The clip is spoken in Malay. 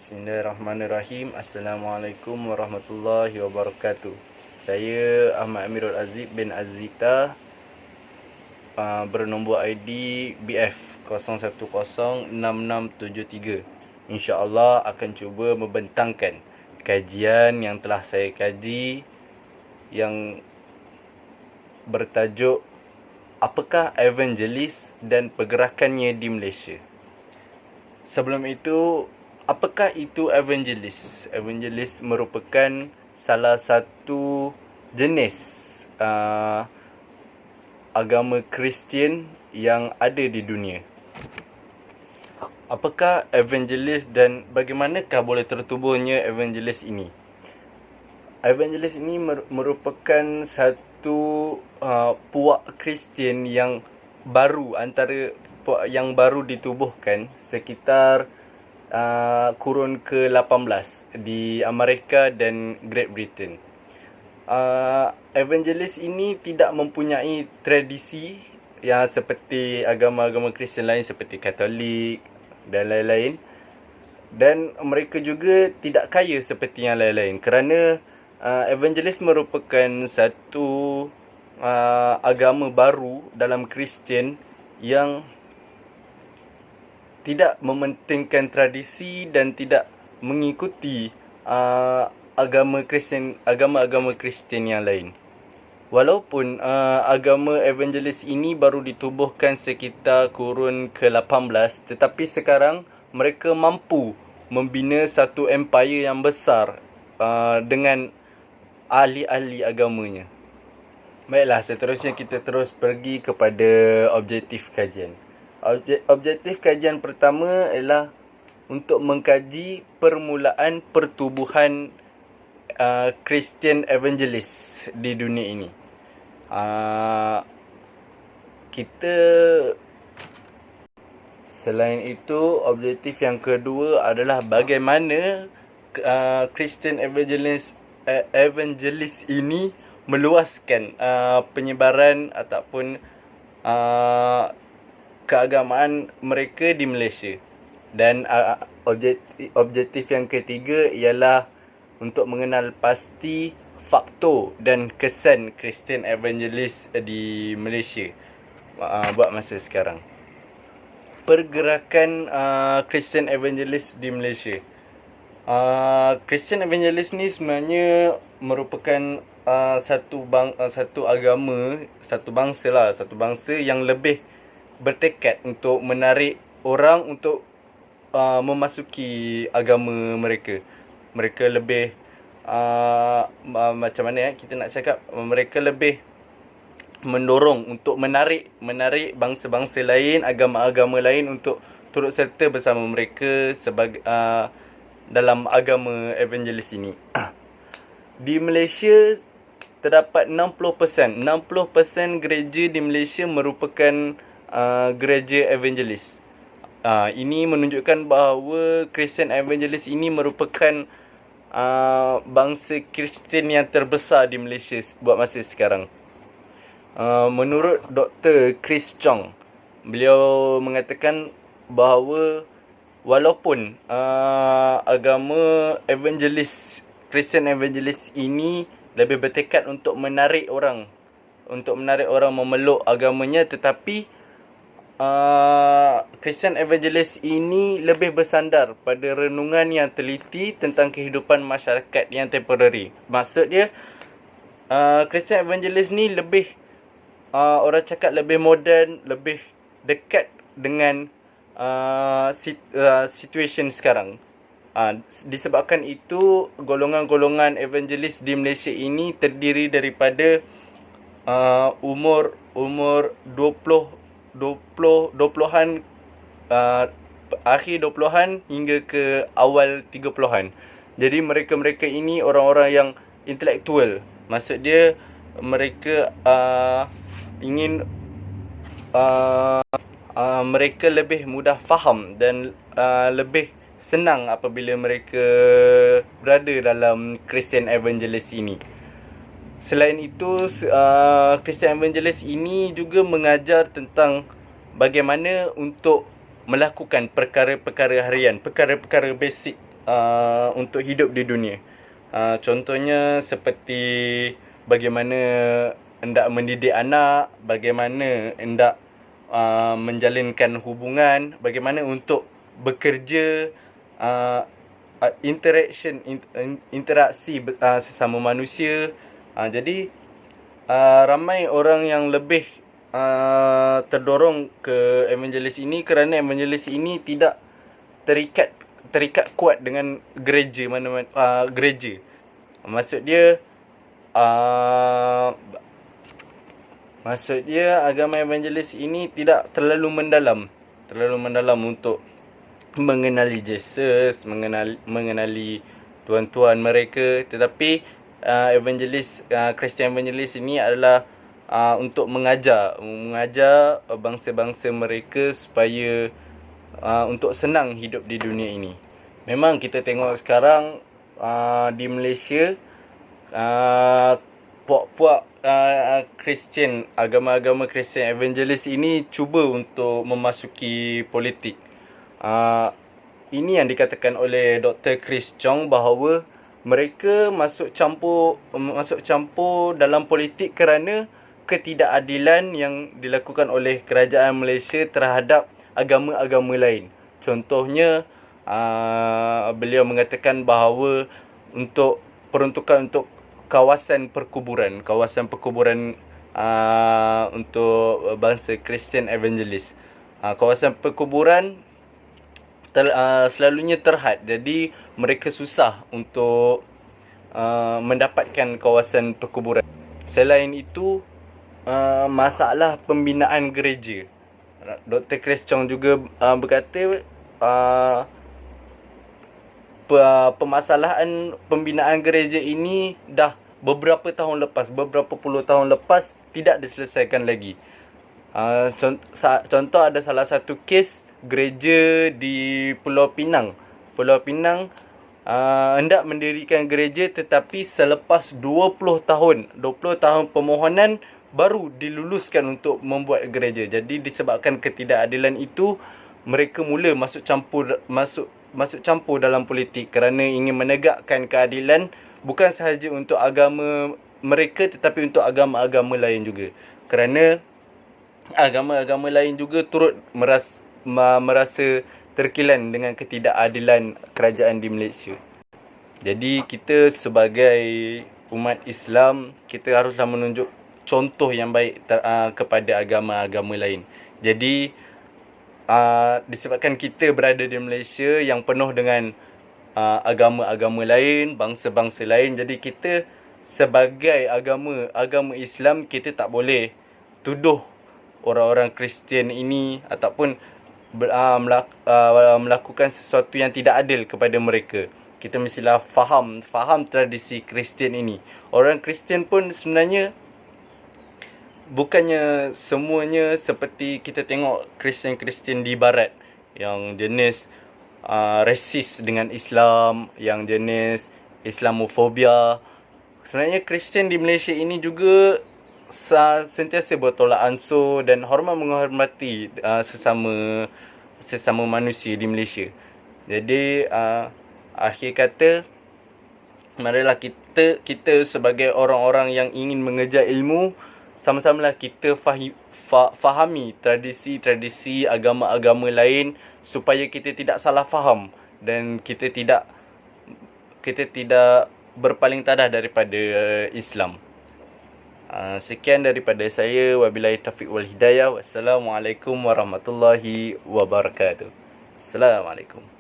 Bismillahirrahmanirrahim. Assalamualaikum warahmatullahi wabarakatuh. Saya Ahmad Amirul Aziz bin Azita, bernombor ID BF 0106673. InsyaAllah akan cuba membentangkan kajian yang telah saya kaji yang bertajuk apakah evangelis dan pergerakannya di Malaysia. Sebelum itu, apakah itu evangelis? Evangelis merupakan salah satu jenis agama Kristian yang ada di dunia. Apakah evangelis dan bagaimanakah boleh tertubuhnya evangelis ini? Evangelis ini merupakan satu puak Kristian yang baru, antara puak yang baru ditubuhkan sekitar kurun ke-18 di Amerika dan Great Britain. Evangelis ini tidak mempunyai tradisi yang seperti agama-agama Kristian lain seperti Katolik dan lain-lain. Dan mereka juga tidak kaya seperti yang lain-lain kerana evangelis merupakan satu agama baru dalam Kristian yang tidak mementingkan tradisi dan tidak mengikuti agama-agama Kristian yang lain. Walaupun agama evangelis ini baru ditubuhkan sekitar kurun ke-18, tetapi sekarang mereka mampu membina satu empire yang besar dengan ahli-ahli agamanya. Baiklah, seterusnya kita terus pergi kepada objektif kajian. Objektif kajian pertama ialah untuk mengkaji permulaan pertubuhan Christian Evangelist di dunia ini. Selain itu, objektif yang kedua adalah bagaimana Christian Evangelist ini meluaskan penyebaran ataupun keagamaan mereka di Malaysia. Dan objektif yang ketiga ialah untuk mengenal pasti faktor dan kesan Christian Evangelist di Malaysia buat masa sekarang. Pergerakan Christian Evangelist di Malaysia. Christian Evangelist ni sebenarnya merupakan satu agama, satu bangsa yang lebih bertekad untuk menarik orang untuk memasuki agama mereka. Mereka lebih macam mana kita nak cakap, mereka lebih mendorong untuk menarik bangsa-bangsa lain, agama-agama lain untuk turut serta bersama mereka sebagai dalam agama evangelis ini. Di Malaysia terdapat 60% gereja di Malaysia merupakan gereja evangelis. Ini menunjukkan bahawa Christian Evangelist ini merupakan bangsa Kristian yang terbesar di Malaysia buat masa sekarang. Menurut Dr. Chris Chong, beliau mengatakan bahawa walaupun agama evangelis, Christian Evangelist ini lebih bertekad untuk menarik orang memeluk agamanya, tetapi Christian Evangelist ini lebih bersandar pada renungan yang teliti tentang kehidupan masyarakat yang temporary. Maksud dia, Christian Evangelist ni lebih orang cakap lebih moden, lebih dekat dengan situation sekarang. Disebabkan itu, golongan-golongan evangelis di Malaysia ini terdiri daripada umur 20-an, akhir 20-an hingga ke awal 30-an. Jadi mereka ini orang-orang yang intelektual. Maksud dia, mereka ingin mereka lebih mudah faham dan lebih senang apabila mereka berada dalam Christian Evangelist ini. Selain itu, Christian Evangelist ini juga mengajar tentang bagaimana untuk melakukan perkara-perkara harian, perkara-perkara basic untuk hidup di dunia. Contohnya seperti bagaimana hendak mendidik anak, bagaimana hendak menjalinkan hubungan, bagaimana untuk bekerja, interaksi sesama manusia. Jadi ramai orang yang lebih terdorong ke evangelis ini kerana evangelis ini tidak terikat kuat dengan gereja gereja. Maksud dia agama evangelis ini tidak terlalu mendalam untuk mengenali Yesus, mengenali tuan-tuan mereka. Tetapi Christian evangelis ini adalah untuk mengajar bangsa-bangsa mereka supaya untuk senang hidup di dunia ini. Memang kita tengok sekarang di Malaysia puak-puak Kristian, agama-agama Kristian evangelis ini cuba untuk memasuki politik. Ini yang dikatakan oleh Dr. Chris Chong bahawa mereka masuk campur dalam politik kerana ketidakadilan yang dilakukan oleh kerajaan Malaysia terhadap agama-agama lain. Contohnya beliau mengatakan bahawa untuk peruntukan untuk kawasan perkuburan untuk bangsa Kristian evangelis. Kawasan perkuburan selalunya terhad, jadi mereka susah untuk mendapatkan kawasan perkuburan. Selain itu, masalah pembinaan gereja. Dr. Chris Chong juga berkata permasalahan pembinaan gereja ini dah beberapa puluh tahun lepas tidak diselesaikan lagi. Contoh, ada salah satu kes gereja di Pulau Pinang. Hendak mendirikan gereja, tetapi selepas 20 tahun permohonan baru diluluskan untuk membuat gereja. Jadi disebabkan ketidakadilan itu, mereka mula masuk campur dalam politik kerana ingin menegakkan keadilan bukan sahaja untuk agama mereka tetapi untuk agama-agama lain juga. Kerana agama-agama lain juga turut merasa terkilan dengan ketidakadilan kerajaan di Malaysia. Jadi kita sebagai umat Islam, kita haruslah menunjuk contoh yang baik kepada agama-agama lain. Jadi disebabkan kita berada di Malaysia yang penuh dengan agama-agama lain, bangsa-bangsa lain, jadi kita sebagai agama Islam, kita tak boleh tuduh orang-orang Kristian ini ataupun melakukan sesuatu yang tidak adil kepada mereka. Kita mestilah faham tradisi Kristian ini. Orang Kristian pun sebenarnya bukannya semuanya seperti kita tengok Kristian di barat yang jenis rasis dengan Islam, yang jenis Islamofobia. Sebenarnya Kristian di Malaysia ini juga sentiasa bertolak ansur dan menghormati sesama manusia di Malaysia. Jadi akhir kata, marilah kita sebagai orang-orang yang ingin mengejar ilmu, sama-samalah kita fahami tradisi agama-agama lain supaya kita tidak salah faham dan kita tidak berpaling tadah daripada Islam. Sekian daripada saya. Wabillahi taufiq wal hidayah. Wassalamualaikum warahmatullahi wabarakatuh. Assalamualaikum.